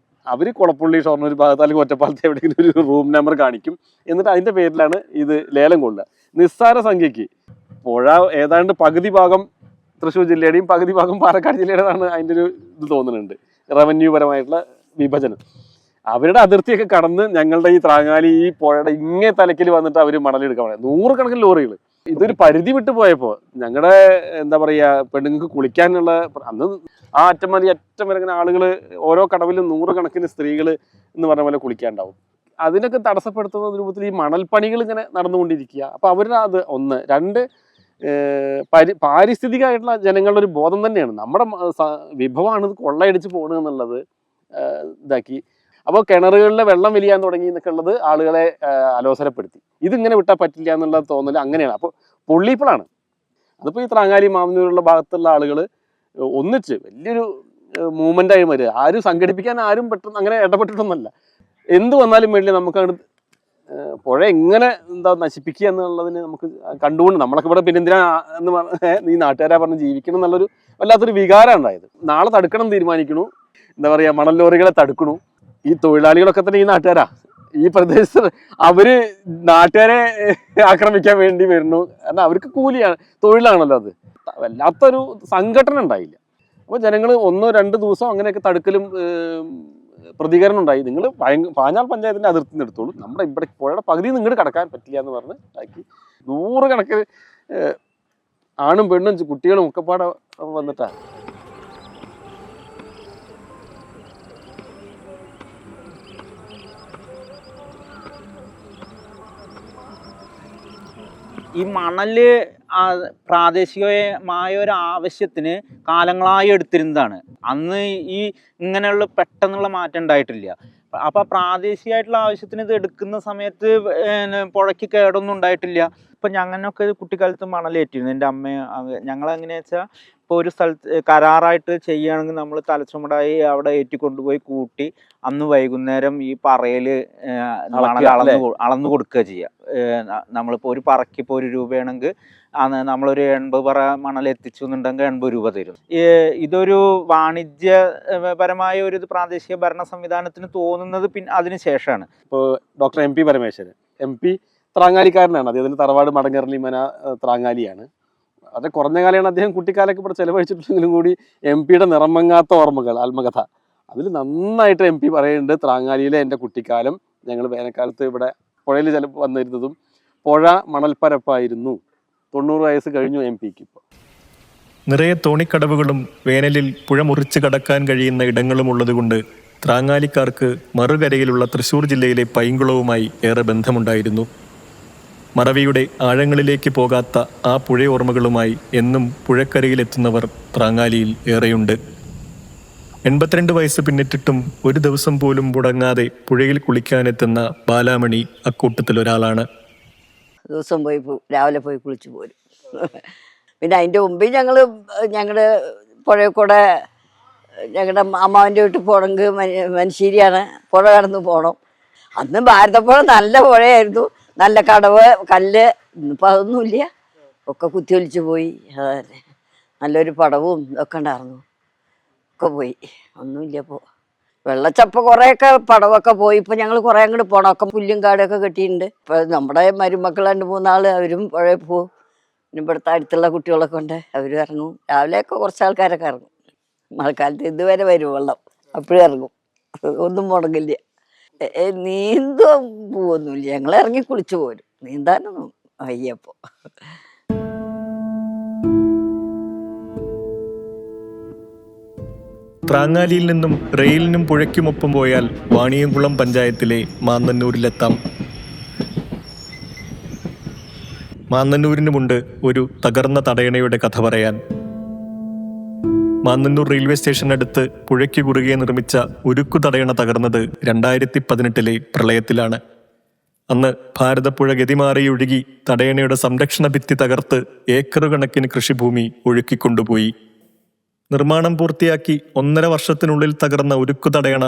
അവർ കുളപ്പുള്ളി, ഷൊർണൂർ ഭാഗത്ത് അല്ലെങ്കിൽ ഒറ്റപ്പാലത്ത് എവിടെയെങ്കിലും ഒരു റൂം നമ്പർ കാണിക്കും. എന്നിട്ട് അതിൻ്റെ പേരിലാണ് ഇത് ലേലം കൊള്ളുക. നിസ്സാര സംഖ്യയ്ക്ക് പുഴ ഏതാണ്ട് പകുതി ഭാഗം തൃശ്ശൂർ ജില്ലയുടെയും പകുതി ഭാഗം പാലക്കാട് ജില്ലയുടേതാണ് അതിൻ്റെ ഒരു ഇത് തോന്നുന്നുണ്ട്, റവന്യൂ പരമായിട്ടുള്ള വിഭജനം. അവരുടെ അതിർത്തിയൊക്കെ കടന്ന് ഞങ്ങളുടെ ഈ ത്രാങ്ങാലി ഈ പുഴയുടെ ഇങ്ങേ തലക്കിൽ വന്നിട്ട് അവർ മണലെടുക്കാൻ പറയാം. 100 കണക്കിന് ലോറികൾ. ഇതൊരു പരിധി വിട്ട് പോയപ്പോൾ ഞങ്ങളുടെ എന്താ പറയുക, പെണ്ണുങ്ങൾക്ക് കുളിക്കാനുള്ള അന്ന് ആ അറ്റം മതി അറ്റം വരെ ഇങ്ങനെ ആളുകൾ ഓരോ കടവിലും 100 കണക്കിന് സ്ത്രീകൾ എന്ന് പറഞ്ഞ പോലെ കുളിക്കാനുണ്ടാവും. അതിനൊക്കെ തടസ്സപ്പെടുത്തുന്ന രൂപത്തിൽ ഈ മണൽപ്പണികൾ ഇങ്ങനെ നടന്നുകൊണ്ടിരിക്കുക. അപ്പോൾ അവരുടെ അത് 1. 2 പാരിസ്ഥിതികമായിട്ടുള്ള ജനങ്ങളുടെ ഒരു ബോധം തന്നെയാണ്. നമ്മുടെ വിഭവമാണ് ഇത് കൊള്ളയടിച്ച് പോകണമെന്നുള്ളത് ഇതാക്കി. അപ്പോൾ കിണറുകളിലെ വെള്ളം വലിയാൻ തുടങ്ങി എന്നൊക്കെ ഉള്ളത് ആളുകളെ അലോസരപ്പെടുത്തി. ഇതിങ്ങനെ വിട്ടാൽ പറ്റില്ല എന്നുള്ള തോന്നൽ അങ്ങനെയാണ്. അപ്പോൾ പൊള്ളിയപ്പോഴാണ് അതിപ്പോൾ ഈ ത്രാങ്ങാലി മാമന്നൂരുള്ള ഭാഗത്തുള്ള ആളുകൾ ഒന്നിച്ച് വലിയൊരു മൂവ്മെൻ്റായി വരിക. ആരും സംഘടിപ്പിക്കാൻ ആരും പെട്ടെന്ന് അങ്ങനെ ഇടപെട്ടിട്ടൊന്നുമല്ല. എന്ത് വന്നാലും വേണ്ടി നമുക്ക് അങ്ങോട്ട് പുഴ എങ്ങനെ നശിപ്പിക്കുക എന്നുള്ളതിന് നമുക്ക് കണ്ടുകൊണ്ട് നമ്മളൊക്കെ ഇവിടെ പിന്നെ എന്തിനാ എന്ന് ഈ നാട്ടുകാരാ പറഞ്ഞ് ജീവിക്കണം എന്നുള്ളൊരു വല്ലാത്തൊരു വികാരം ഉണ്ടായത്. നാളെ തടുക്കണം തീരുമാനിക്കണു, എന്താ പറയുക, മണൽ ലോറികളെ തടുക്കണു. ഈ തൊഴിലാളികളൊക്കെ തന്നെ ഈ നാട്ടുകാരാ, ഈ പ്രദേശത്ത് അവര് നാട്ടുകാരെ ആക്രമിക്കാൻ വേണ്ടി വരുന്നു. കാരണം അവർക്ക് കൂലിയാണ്, തൊഴിലാണല്ലോ അത്. വല്ലാത്തൊരു സംഘടന ഉണ്ടായില്ല. അപ്പോൾ ജനങ്ങൾ 1-2 ദിവസം അങ്ങനെയൊക്കെ തടുക്കലും പ്രതികരണം ഉണ്ടായി. നിങ്ങൾ പാഞ്ഞാൾ പഞ്ചായത്തിന്റെ അതിർത്തി നിന്ന് എടുത്തോളൂ, നമ്മുടെ ഇവിടെ പുഴയുടെ പകുതി നിങ്ങൾക്ക് കടക്കാൻ പറ്റില്ല എന്ന് പറഞ്ഞ് ആക്കി 100 കണക്കിന് ആണും പെണ്ണും കുട്ടികളും ഒക്കെ പാടെ വന്നിട്ടാണ്. ഈ മണല് പ്രാദേശികമായ ഒരു ആവശ്യത്തിന് കാലങ്ങളായി എടുത്തിരുന്നതാണ്. അന്ന് ഈ ഇങ്ങനെയുള്ള പെട്ടെന്നുള്ള മാറ്റം ഉണ്ടായിട്ടില്ല. അപ്പോൾ പ്രാദേശികമായിട്ടുള്ള ആവശ്യത്തിന് ഇത് എടുക്കുന്ന സമയത്ത് പുഴയ്ക്ക് കേടൊന്നും ഉണ്ടായിട്ടില്ല. ഇപ്പം ഞങ്ങനൊക്കെ കുട്ടിക്കാലത്ത് മണലേറ്റിരുന്നു. എൻ്റെ അമ്മ ഞങ്ങളെങ്ങനെയാ വെച്ചാൽ ഇപ്പോൾ ഒരു സ്ഥലത്ത് കരാറായിട്ട് ചെയ്യുകയാണെങ്കിൽ നമ്മൾ തലച്ചുമടായി അവിടെ ഏറ്റിക്കൊണ്ടുപോയി കൂട്ടി അന്ന് വൈകുന്നേരം ഈ പറയൽ മണൽ അളന്നു കൊടുക്കുക ചെയ്യുക. നമ്മളിപ്പോൾ ഒരു പറയ്ക്ക് ഇപ്പോൾ 1 രൂപയാണെങ്കിൽ നമ്മളൊരു 80 പറ മണൽ എത്തിച്ചു എന്നുണ്ടെങ്കിൽ 80 രൂപ തരും. ഇതൊരു വാണിജ്യപരമായ ഒരു പ്രാദേശിക ഭരണ സംവിധാനത്തിന് തോന്നുന്നത് പിന്നെ അതിന് ശേഷമാണ്. ഇപ്പോൾ ഡോക്ടർ MP പരമേശ്വരൻ MP ത്രാങ്ങാലിക്കാരനാണ്. അദ്ദേഹത്തിൻ്റെ തറവാട് മടങ്ങർലിമന ത്രാങ്ങാലിയാണ്. അത് കുറഞ്ഞ കാലമാണ് അദ്ദേഹം കുട്ടിക്കാലൊക്കെ ഇവിടെ ചെലവഴിച്ചിട്ടുണ്ടെങ്കിലും കൂടി MP നിറം മങ്ങാത്ത ഓർമ്മകൾ ആത്മകഥ അതിൽ നന്നായിട്ട് MP പറയുന്നുണ്ട്. ത്രാങ്ങാലിയിലെ എൻ്റെ കുട്ടിക്കാലം, ഞങ്ങൾ വേനൽക്കാലത്ത് ഇവിടെ പുഴയിൽ ചിലപ്പോൾ വന്നിരുന്നതും പുഴ മണൽപ്പരപ്പായിരുന്നു. 90 വയസ്സ് കഴിഞ്ഞു MPക്ക് ഇപ്പോൾ. നിറയെ തോണിക്കടവുകളും വേനലിൽ പുഴ മുറിച്ച് കടക്കാൻ കഴിയുന്ന ഇടങ്ങളും ഉള്ളതുകൊണ്ട് ത്രാങ്ങാലിക്കാർക്ക് മറുകരയിലുള്ള തൃശ്ശൂർ ജില്ലയിലെ പൈങ്കുളവുമായി ഏറെ ബന്ധമുണ്ടായിരുന്നു. മറവിയുടെ ആഴങ്ങളിലേക്ക് പോകാത്ത ആ പുഴയോർമ്മകളുമായി എന്നും പുഴക്കരയിലെത്തുന്നവർ ത്രാങ്ങാലിയിൽ ഏറെയുണ്ട്. 82 വയസ്സ് പിന്നിട്ടിട്ടും ഒരു ദിവസം പോലും മുടങ്ങാതെ പുഴയിൽ കുളിക്കാനെത്തുന്ന ബാലാമണി അക്കൂട്ടത്തിലൊരാളാണ്. ദിവസം പോയി രാവിലെ പോയി കുളിച്ച് പോരും. പിന്നെ അതിൻ്റെ മുമ്പിൽ ഞങ്ങളുടെ പുഴയിൽ കൂടെ ഞങ്ങളുടെ അമ്മാവൻ്റെ വീട്ടിൽ പോകണമെങ്കിൽ മനുഷ്യരിയാണ്, പുഴ കടന്ന് പോകണം. അന്ന് ഭാരതപ്പുഴ നല്ല പുഴയായിരുന്നു, നല്ല കടവ് കല്ല്. ഇന്നിപ്പോൾ അതൊന്നുമില്ല, ഒക്കെ കുത്തിയൊലിച്ച് പോയി. അതന്നെ, നല്ലൊരു പടവും ഒക്കെ ഉണ്ടായിരുന്നു, ഒക്കെ പോയി, ഒന്നുമില്ല. ഇപ്പോൾ വെള്ളച്ചപ്പം കുറേയൊക്കെ പടവൊക്കെ പോയി. ഇപ്പം ഞങ്ങൾ കുറേ അങ്ങോട്ട് പോകണം, ഒക്കെ പുല്ലും കാടൊക്കെ കെട്ടിയിട്ടുണ്ട്. ഇപ്പം നമ്മുടെ മരുമക്കൾ 2-3 ആൾ അവരും പുഴയിൽ പോവും. പിന്നെ ഇവിടുത്തെ അടുത്തുള്ള കുട്ടികളൊക്കെ ഉണ്ട്, അവരും ഇറങ്ങും. രാവിലെയൊക്കെ കുറച്ച് ആൾക്കാരൊക്കെ ഇറങ്ങും. മഴക്കാലത്ത് ഇതുവരെ വരും വെള്ളം, അപ്പോഴും ഇറങ്ങും, ഒന്നും മുടങ്ങില്ല. നീന്താൻ പോവൊന്നുമില്ല, ഞങ്ങൾ ഇറങ്ങി കുളിച്ചു പോരും. നീന്താനൊന്നും വയ്യപ്പോൾ. ത്രാങ്ങാലിയിൽ നിന്നും റെയിലിനും പുഴയ്ക്കുമൊപ്പം പോയാൽ വാണിയംകുളം പഞ്ചായത്തിലെ മാന്നന്നൂരിലെത്താം. മാന്നന്നൂരിനുമുണ്ട് ഒരു തകർന്ന തടയണയുടെ കഥ പറയാൻ. മാന്നന്നൂർ റെയിൽവേ സ്റ്റേഷനടുത്ത് പുഴയ്ക്ക് കുറുകെ നിർമ്മിച്ച ഉരുക്കു തടയണ തകർന്നത് 2018 പ്രളയത്തിലാണ്. അന്ന് ഭാരതപ്പുഴ ഗതിമാറിയൊഴുകി തടയണയുടെ സംരക്ഷണ ഭിത്തി തകർത്ത് ഏക്കർ കണക്കിന് കൃഷിഭൂമി ഒഴുക്കിക്കൊണ്ടുപോയി. നിർമ്മാണം പൂർത്തിയാക്കി 1.5 വർഷത്തിനുള്ളിൽ തകർന്ന ഉരുക്കു തടയണ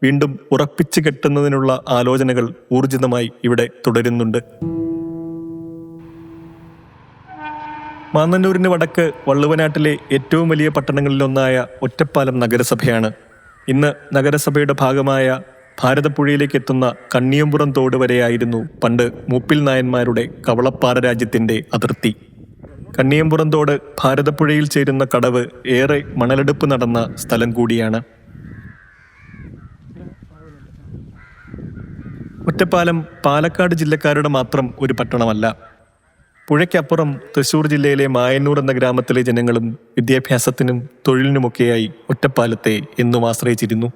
വീണ്ടും ഉറപ്പിച്ചു കെട്ടുന്നതിനുള്ള ആലോചനകൾ ഊർജിതമായി ഇവിടെ തുടരുന്നുണ്ട്. മാന്നന്നൂരിന് വടക്ക് വള്ളുവനാട്ടിലെ ഏറ്റവും വലിയ പട്ടണങ്ങളിലൊന്നായ ഒറ്റപ്പാലം നഗരസഭയാണ്. ഇന്ന് നഗരസഭയുടെ ഭാഗമായ ഭാരതപ്പുഴയിലേക്ക് എത്തുന്ന കണ്ണിയമ്പുറം തോട് വരെയായിരുന്നു പണ്ട് മൂപ്പിൽ നായന്മാരുടെ കവളപ്പാറ രാജ്യത്തിന്റെ അതിർത്തി. കണ്ണിയമ്പുറം തോട് ഭാരതപ്പുഴയിൽ ചേരുന്ന കടവ് ഏറെ മണലെടുപ്പ് നടന്ന സ്ഥലം കൂടിയാണ്. ഒറ്റപ്പാലം പാലക്കാട് ജില്ലക്കാരുടെ മാത്രം ഒരു പട്ടണമല്ല. പുഴയ്ക്കപ്പുറം തൃശ്ശൂർ ജില്ലയിലെ മായന്നൂർ എന്ന ഗ്രാമത്തിലെ ജനങ്ങളും വിദ്യാഭ്യാസത്തിനും തൊഴിലിനുമൊക്കെയായി ഒറ്റപ്പാലത്തെ എന്നും ആശ്രയിച്ചിരുന്നു.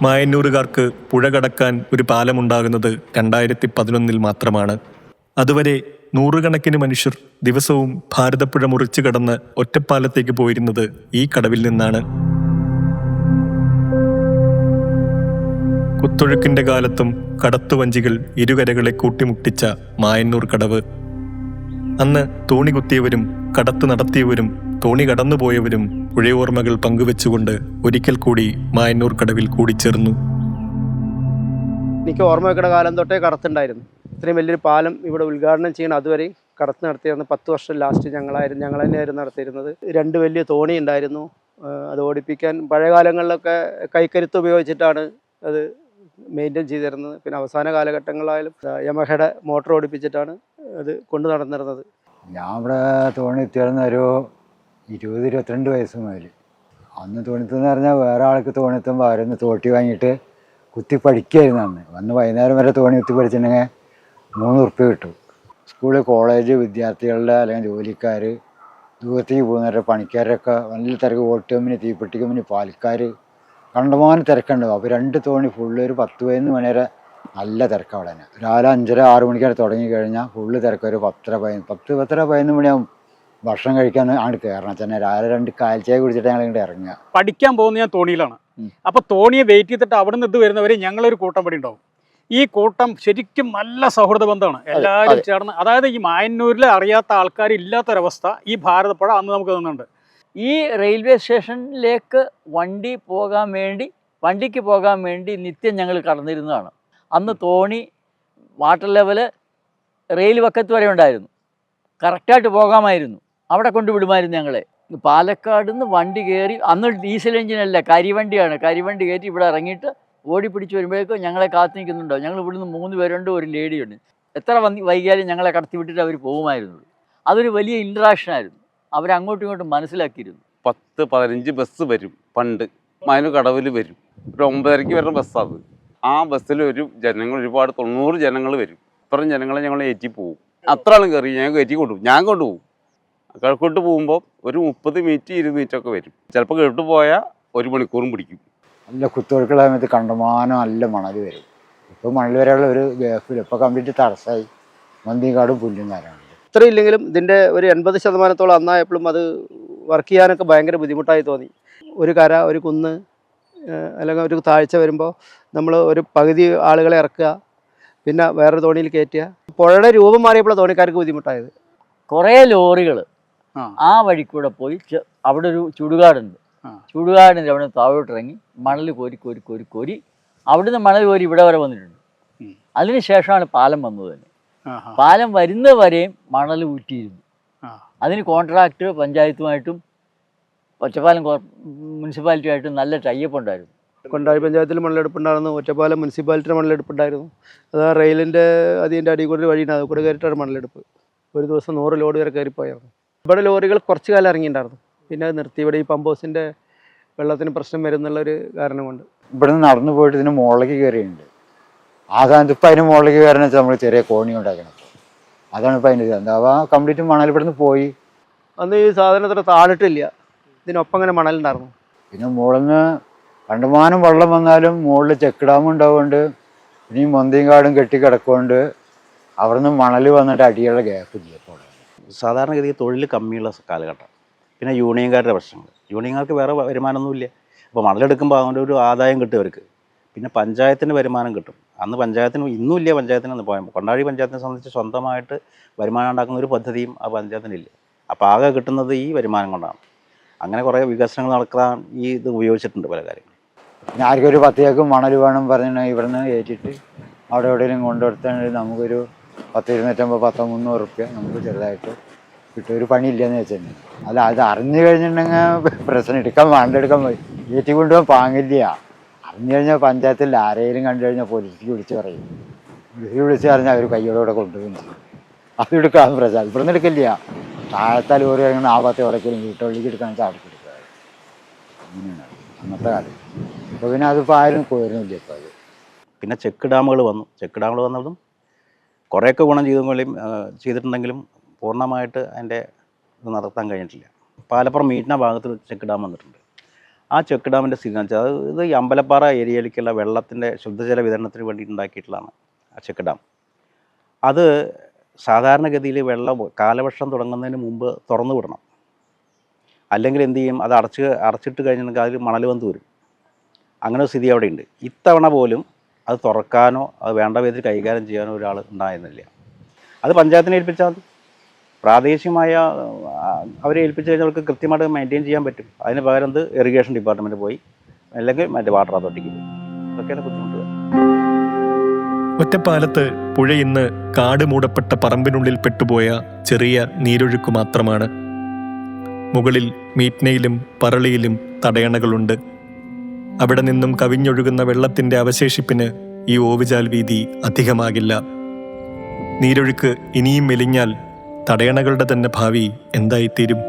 മായന്നൂരുകാർക്ക് പുഴ കടക്കാൻ ഒരു പാലമുണ്ടാകുന്നത് 2011 മാത്രമാണ്. അതുവരെ 100 കണക്കിന് മനുഷ്യർ ദിവസവും ഭാരതപ്പുഴ മുറിച്ചു കടന്ന് ഒറ്റപ്പാലത്തേക്ക് പോയിരുന്നത് ഈ കടവിൽ നിന്നാണ്. കുത്തൊഴുക്കിന്റെ കാലത്തും കടത്തുവഞ്ചികൾ ഇരുകരകളെ കൂട്ടിമുട്ടിച്ച മായന്നൂർ കടവ്. അന്ന് തോണി കുത്തിയവരും കടത്ത് നടത്തിയവരും തോണി കടന്നുപോയവരും പുഴയോർമ്മകൾ പങ്കുവെച്ചുകൊണ്ട് ഒരിക്കൽ കൂടി മായന്നൂർ കടവിൽ കൂടിച്ചേർന്നു. എനിക്ക് ഓർമ്മ വെക്കുന്ന കാലം തൊട്ടേ കടത്തുണ്ടായിരുന്നു. ഇത്രയും വലിയൊരു പാലം ഇവിടെ ഉദ്ഘാടനം ചെയ്യണം അതുവരെയും കടത്ത് നടത്തിയിരുന്ന 10 വർഷം ലാസ്റ്റ് ഞങ്ങൾ തന്നെയായിരുന്നു നടത്തിയിരുന്നത്. 2 വലിയ തോണി ഉണ്ടായിരുന്നു. അത് ഓടിപ്പിക്കാൻ പഴയ കാലങ്ങളിലൊക്കെ കൈക്കരുത്ത് ഉപയോഗിച്ചിട്ടാണ് അത് മെയിൻറ്റെയിൻ ചെയ്തിരുന്നത്. പിന്നെ അവസാന കാലഘട്ടങ്ങളായാലും യമഹയുടെ മോട്ടോർ ഓടിപ്പിച്ചിട്ടാണ് അത് കൊണ്ടു നടന്നിരുന്നത്. ഞാൻ ഇവിടെ തോണി എത്തിയിരുന്ന ഒരു 20-22 വയസ്സ് മുതൽ. അന്ന് തോണിത്തെന്ന് പറഞ്ഞാൽ വേറെ ആൾക്ക് തോണിത്തുമ്പോൾ അവരൊന്ന് തോട്ടി വാങ്ങിയിട്ട് കുത്തി പഠിക്കുകയായിരുന്നു. അന്ന് വൈകുന്നേരം വരെ തോണി കുത്തി പഠിച്ചിട്ടുണ്ടെങ്കിൽ 3 ഉറുപ്പ്യ കിട്ടും. സ്കൂള് കോളേജ് വിദ്യാർത്ഥികളുടെ അല്ലെങ്കിൽ ജോലിക്കാർ, ദൂരത്തേക്ക് പോകുന്നവരുടെ പണിക്കാരൊക്കെ നല്ല തിരക്ക്. ഓട്ട് കമ്പനി, തീപ്പെട്ടി കമ്പനി, പാൽക്കാർ, കണ്ടമാനം തിരക്കുണ്ടാവും. അപ്പോൾ 2 തോണി ഫുള്ള് ഒരു 10-11 മണി വരെ നല്ല തിരക്ക് അവിടെ തന്നെ. രാവിലെ 5:30-6 മണിക്കാണ് തുടങ്ങി കഴിഞ്ഞാൽ ഫുള്ള് തിരക്ക്. ഒരു 10-11 മണിയാവും ഭക്ഷണം കഴിക്കാൻ അങ്ങോട്ട് കയറണം. തന്നെ രാവിലെ 2 കാൽച്ചായ കുടിച്ചിട്ട് ഞങ്ങൾ ഇങ്ങോട്ട് ഇറങ്ങുക. പഠിക്കാൻ പോകുന്ന ഞാൻ തോണിയിലാണ്. അപ്പോൾ തോണിയെ വെയിറ്റ് ചെയ്തിട്ട് അവിടെ നിന്ന് ഇത് വരുന്നവരെ ഞങ്ങളൊരു കൂട്ടം പടി ഉണ്ടാവും. ഈ കൂട്ടം ശരിക്കും നല്ല സൗഹൃദ ബന്ധമാണ്. എല്ലാവരും ചേർന്ന്, അതായത് ഈ മായന്നൂരിൽ അറിയാത്ത ആൾക്കാർ ഇല്ലാത്തൊരവസ്ഥ ഈ ഭാരതപ്പുഴ അന്ന് നമുക്ക് തന്നുണ്ട്. ഈ റെയിൽവേ സ്റ്റേഷനിലേക്ക് വണ്ടിക്ക് പോകാൻ വേണ്ടി നിത്യം ഞങ്ങൾ കടന്നിരുന്നതാണ്. അന്ന് തോണി വാട്ടർ ലെവല് റെയിൽ വക്കത്ത് വരെ ഉണ്ടായിരുന്നു. കറക്റ്റായിട്ട് പോകാമായിരുന്നു. അവിടെ കൊണ്ടുവിടുമായിരുന്നു ഞങ്ങളെ. പാലക്കാട് നിന്ന് വണ്ടി കയറി, അന്ന് ഡീസൽ എഞ്ചിനല്ല, കരിവണ്ടിയാണ്. കരിവണ്ടി കയറ്റി ഇവിടെ ഇറങ്ങിയിട്ട് ഓടി പിടിച്ച് വരുമ്പോഴേക്കും ഞങ്ങളെ കാത്തു നിൽക്കുന്നുണ്ടോ. ഞങ്ങൾ ഇവിടുന്ന് 3 പേരുണ്ട്, ഒരു ലേഡിയുണ്ട്. എത്ര വൈകിയാലും ഞങ്ങളെ കടത്തി വിട്ടിട്ട് അവർ പോകുമായിരുന്നു. അതൊരു വലിയ ഇൻട്രാക്ഷനായിരുന്നു. അവരങ്ങോട്ടും ഇങ്ങോട്ടും മനസ്സിലാക്കിയിരുന്നു. 10-15 ബസ് വരും പണ്ട്. മായന്നൂർ കടവിൽ വരും. ഒരു 9:30 വരുന്ന ബസ്സാണ്. ആ ബസ്സിൽ ജനങ്ങൾ ഒരുപാട് 90 ജനങ്ങൾ വരും. ഇത്രയും ജനങ്ങളെ ഞങ്ങൾ ഏറ്റി പോകും. അത്ര ആളും കയറി ഞാൻ കയറ്റി കൊണ്ടുപോകും. ഞാൻ കൊണ്ടുപോകും. കിഴക്കോട്ട് പോകുമ്പോൾ ഒരു 30 മിനിറ്റ് 20 മിനിറ്റ് ഒക്കെ വരും. ചിലപ്പോൾ കേട്ടു പോയാൽ 1 മണിക്കൂറും പിടിക്കും. നല്ല കുത്തൊഴുക്കുള്ള സമയത്ത് കണ്ടമാനം നല്ല മണൽ വരും. ഇപ്പോൾ മണൽ വരെയുള്ള ഒരു ഗ്യാപ്പിൽ ഇപ്പോൾ കംപ്ലീറ്റ് തടസ്സമായി. മന്തിക്കാടും പുല്ലും കാരാണ്. ഇത്ര ഇല്ലെങ്കിലും ഇതിൻ്റെ ഒരു 80% അന്നായപ്പോഴും അത് വർക്ക് ചെയ്യാനൊക്കെ ഭയങ്കര ബുദ്ധിമുട്ടായി തോന്നി. ഒരു കര, ഒരു കുന്ന്, അല്ലെങ്കിൽ ഒരു താഴ്ച വരുമ്പോൾ നമ്മൾ ഒരു പകുതി ആളുകളെ ഇറക്കുക, പിന്നെ വേറൊരു തോണിയിൽ കയറ്റുക. പുഴയുടെ രൂപം മാറിയപ്പോൾ തോണിക്കാർക്ക് ബുദ്ധിമുട്ടായത്. കുറേ ലോറികൾ ആ വഴി കൂടെ പോയി അവിടെ ഒരു ചുടുകാടുണ്ട്. ചുടുകാടിൻ്റെ അവിടെ താഴോട്ടിറങ്ങി മണൽ കോരി അവിടുന്ന് മണൽ കോരി ഇവിടെ വരെ വന്നിട്ടുണ്ട്. അതിനുശേഷമാണ് പാലം വന്നത് തന്നെ. പാലം വരുന്നവരെയും മണൽ ഊറ്റിയിരുന്നു. അതിന് കോൺട്രാക്ട് പഞ്ചായത്തുമായിട്ടും ഒറ്റപ്പാലം മുനിസിപ്പാലിറ്റിയുമായിട്ടും നല്ല ടൈപ്പ് ഉണ്ടായിരുന്നു. കൊണ്ടാഴി പഞ്ചായത്തിൽ മണലെടുപ്പുണ്ടായിരുന്നു. ഒറ്റപ്പാലം മുനിസിപ്പാലിറ്റിയുടെ മണലെടുപ്പുണ്ടായിരുന്നു. അത് ആ റെയിലിൻ്റെ അതിൻ്റെ അടിയിൽ കൂടെ വഴിയുണ്ട്. അത് കൂടെ കയറിയിട്ടാണ് മണലെടുപ്പ്. ഒരു ദിവസം 100 ലോഡ് വരെ കയറിപ്പോയായിരുന്നു. ഇവിടെ ലോറികൾ കുറച്ച് കാലം ഇറങ്ങിയിട്ടുണ്ടായിരുന്നു. പിന്നെ അത് നിർത്തി. ഇവിടെ ഈ പമ്പ് ഹൗസിൻ്റെ വെള്ളത്തിന് പ്രശ്നം വരുന്നുള്ളൊരു കാരണം കൊണ്ട് ഇവിടെ നിന്ന് നടന്നു പോയിട്ട് ഇതിന് മുകളിലേക്ക് കയറിയിട്ടുണ്ട്. ആ സ്ഥാനത്ത് ഇപ്പം അതിന് മുകളിലേക്ക് കയറണമെന്ന് വെച്ചാൽ നമ്മൾ ചെറിയ കോണി ഉണ്ടാക്കണം. അതാണ് ഇപ്പം അതിൻ്റെ എന്താ കംപ്ലീറ്റ് മണൽ ഇവിടെ നിന്ന് പോയി. അന്ന് ഈ സാധനം അത്ര താണിട്ടില്ല. ഇതിനൊപ്പം അങ്ങനെ മണലുണ്ടായിരുന്നു. പിന്നെ മുകളിൽ നിന്ന് കണ്ടമാനം വെള്ളം വന്നാലും മുകളിൽ ചെക്ക് ഡാം ഉണ്ടാവുകൊണ്ട് പിന്നെ ഈ മൊന്തയും കാടും കെട്ടിക്കിടക്കുകൊണ്ട് അവിടെ നിന്ന് മണൽ വന്നിട്ട് അടിയുള്ള ഗ്യാപ്പ് ഇല്ല. ഇപ്പോൾ സാധാരണഗതിയിൽ തൊഴിൽ കമ്മിയുള്ള കാലഘട്ടം. പിന്നെ യൂണിയൻകാരുടെ പ്രശ്നങ്ങൾ. യൂണിയൻകാർക്ക് വേറെ വരുമാനമൊന്നുമില്ല. അപ്പോൾ മണലെടുക്കുമ്പോൾ അതുകൊണ്ട് ഒരു ആദായം കിട്ടും അവർക്ക്. പിന്നെ പഞ്ചായത്തിന് വരുമാനം കിട്ടും. അന്ന് പഞ്ചായത്തിന് ഇന്നും ഇല്ല. പഞ്ചായത്തിന് കൊണ്ടാഴി പഞ്ചായത്തിനെ സംബന്ധിച്ച് സ്വന്തമായിട്ട് വരുമാനം ഉണ്ടാക്കുന്ന ഒരു പദ്ധതിയും ആ പഞ്ചായത്തിനില്ല. അപ്പോൾ ആകെ കിട്ടുന്നത് ഈ വരുമാനം കൊണ്ടാണ്. അങ്ങനെ കുറേ വികസനങ്ങൾ നടക്കാൻ ഈ ഇത് ഉപയോഗിച്ചിട്ടുണ്ട് പല കാര്യങ്ങളും. പിന്നെ ആർക്കൊരു 10 ഏക്കർ മണൽ വേണം പറഞ്ഞിട്ടുണ്ടെങ്കിൽ ഇവിടെ നിന്ന് ഏറ്റിട്ട് അവിടെ എവിടെയെങ്കിലും കൊണ്ടുകൊടുത്താൽ നമുക്കൊരു 10-250-300 ഉറുപ്പ്യ നമുക്ക് ചെറുതായിട്ട് കിട്ടും. ഒരു പണിയില്ലയെന്ന് വെച്ചിട്ടുണ്ടെങ്കിൽ. അല്ല, അത് അറിഞ്ഞു കഴിഞ്ഞിട്ടുണ്ടെങ്കിൽ പ്രശ്നം എടുക്കാൻ മണലെടുക്കാൻ പോയി ഏറ്റി കൊണ്ടുപോകാൻ പാങ്ങില്ല. അറിഞ്ഞു കഴിഞ്ഞാൽ പഞ്ചായത്തിൽ ആരെങ്കിലും കണ്ടു കഴിഞ്ഞാൽ പോലീസിലേക്ക് വിളിച്ച് പറയും. വിളിച്ച് പറഞ്ഞാൽ അവർ കയ്യോടെ കൊണ്ടുപോകും ചെയ്യും. അത് എടുക്കാൻ പ്രശ്നം ഇവിടെ നിന്ന് എടുക്കില്ല. താഴത്തെ ലോറി ഇറങ്ങുന്ന ആ ഭാഗത്തെ ഉടക്കലും വീട്ടുള്ളിലേക്ക് എടുക്കാൻ ചാടിക്ക് എടുക്കുക. അങ്ങനെയാണ് അന്നത്തെ കാലം. അപ്പോൾ പിന്നെ അതിപ്പോൾ ആരും കോരുന്നില്ല ഇപ്പോൾ അത്. പിന്നെ ചെക്ക് ഡാമുകൾ വന്നു. ചെക്ക് ഡാമുകൾ വന്നതും കുറേയൊക്കെ ഗുണം ചെയ്തിട്ടുണ്ടെങ്കിലും പൂർണ്ണമായിട്ട് അതിൻ്റെ ഇത് നടത്താൻ കഴിഞ്ഞിട്ടില്ല. പാലപ്പുറം മീറ്റിന ഭാഗത്ത് ചെക്ക് ഡാം വന്നിട്ടുണ്ട്. ആ ചെക്ക് ഡാമിൻ്റെ സ്ഥിതി എന്ന് വെച്ചാൽ ഇത് ഈ അമ്പലപ്പാറ ഏരിയയിലേക്കുള്ള വെള്ളത്തിൻ്റെ ശുദ്ധജല വിതരണത്തിന് വേണ്ടി ഉണ്ടാക്കിയിട്ടുള്ളതാണ് ആ ചെക്ക് ഡാം. അത് സാധാരണഗതിയിൽ വെള്ളം കാലവർഷം തുടങ്ങുന്നതിന് മുമ്പ് തുറന്നു വിടണം. അല്ലെങ്കിൽ എന്ത് ചെയ്യും, അത് അടച്ചിട്ട് കഴിഞ്ഞിട്ടുണ്ടെങ്കിൽ അതിൽ മണൽ വന്ന് വരും. അങ്ങനെ ഒരു സ്ഥിതി അവിടെ ഉണ്ട്. ഇത്തവണ പോലും അത് തുറക്കാനോ അത് വേണ്ട വിധത്തിൽ കൈകാര്യം ചെയ്യാനോ ഒരാൾ ഉണ്ടായിരുന്നില്ല. അത് പഞ്ചായത്തിനെ ഏൽപ്പിച്ചാൽ മതി. പ്രാദേശികമായ അവരെ ഏൽപ്പിച്ച് കഴിഞ്ഞാൽ അവർക്ക് കൃത്യമായിട്ട് മെയിൻറ്റെയിൻ ചെയ്യാൻ പറ്റും. അതിന് പകരം ഇറിഗേഷൻ ഡിപ്പാർട്ട്മെൻറ്റ് പോയി, അല്ലെങ്കിൽ മറ്റേ വാട്ടർ അതോറിറ്റിക്ക് പോയി. അതൊക്കെയാണ് ബുദ്ധിമുട്ട്. ഒറ്റപ്പാലത്ത് പുഴ ഇന്ന് കാട് മൂടപ്പെട്ട പറമ്പിനുള്ളിൽ പെട്ടുപോയ ചെറിയ നീരൊഴുക്ക് മാത്രമാണ്. മുകളിൽ മീറ്റ്നയിലും പറളിയിലും തടയണകളുണ്ട്. അവിടെ നിന്നും കവിഞ്ഞൊഴുകുന്ന വെള്ളത്തിന്റെ അവശേഷിപ്പിന് ഈ ഓവുചാൽ വീതി അധികമാകില്ല. നീരൊഴുക്ക് ഇനിയും മെലിഞ്ഞാൽ തടയണകളുടെ തന്നെ ഭാവി എന്തായിത്തീരും?